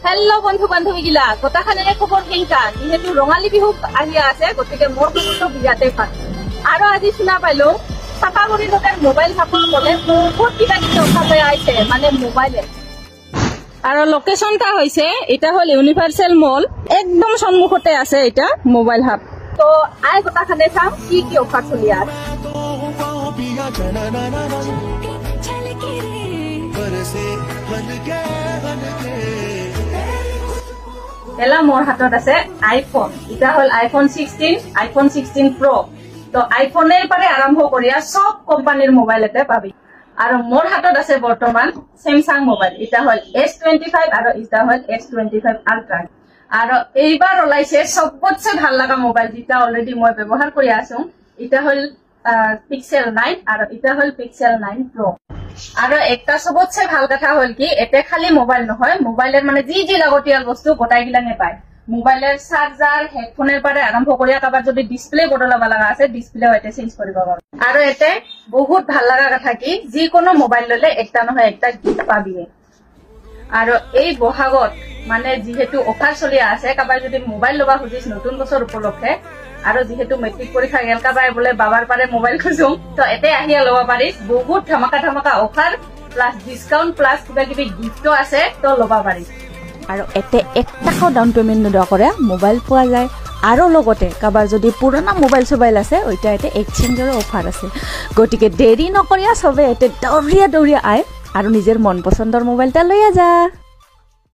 hello' বন্ধু বান্ধৱীগিলা গোটাখানেৰে খবৰ কেংকা যিহেতু ৰঙালী বিহু আহি আছে গতিকে মোৰ খবৰটো বিৰাটেই ভাল আৰু আজি শুনা পাইলো চাপাগুৰি লোকেৰ মোবাইল হাপৰ বলে বহুত কিবা কিবি অফাৰ লৈ আহিছে মানে মোবাইলে আৰু লোকেশনটা হৈছে এটা হল ইউনিভার্সাল মল একদম সন্মুখতে আছে এটা মোবাইল হাব তো আই গোটাখানে চাম কি কি অফার চলি আছে এলা মোর হাতত আছে আইফোন এটা হল আইফোন 16 আইফোন 16 প্রো তো আইফোনের পরে আরম্ভ করিয়া সব কোম্পানির মোবাইল এতে পাবি আর মোর হাতত আছে বর্তমান স্যামসাং মোবাইল এটা হল S25 আর এটা হল S25 আলট্রা আর এইবার ওলাইছে সবচেয়ে ভাল লাগা মোবাইল যেটা অলরেডি মই ব্যবহার কৰি আছো এটা হল পিক্সেল 9 আর এটা হল পিক্সেল 9 প্রো আর একটা সবচেয়ে ভাল কথা হল কি এতে খালি মোবাইল নহয় মোবাইলের মানে যি লাগতিয়াল বস্তু গোটাইগিলানে পায় মোবাইলের চার্জার হেডফোনের পরে আরম্ভ করিয়া কাবার যদি ডিসপ্লে বদলাবা লাগা আছে ডিসপ্লেও এতে চেঞ্জ কৰিব পাৰো আৰু এতে বহুত ভাল লাগা কথা কি যি কোনো মোবাইল ললে একটা নহয় একটা গিফট পাবিয়ে আৰু এই বহাগত মানে যেহেতু অফাৰ চলি আছে কাবাৰ যদি মোবাইল লবা খুজিস নতুন বছৰ উপলক্ষে আৰু যেহেতু মেট্রিক পরীক্ষা গেল কাবাই বলে বাবার পারে মোবাইল খুঁজুম তো এতে আহিয়া লবা পারিস বহুত ধামাকা অফার প্লাস ডিসকাউন্ট প্লাস কিবা কিবি গিফটও আছে তো লবা পারিস আৰু এতে 1 টাকাও ডাউন পেমেন্ট নদা কৰে মোবাইল পোৱা যায় আৰু লগতে কাবাৰ যদি পুৰণা মোবাইল আছে ওইটা এতে এক্সচেঞ্জৰ অফাৰ আছে গটিকে দেৰি নকৰিয়া সবে এতে দৌৰিয়া আয় আৰু নিজৰ মন পছন্দৰ মোবাইলটা লৈ যা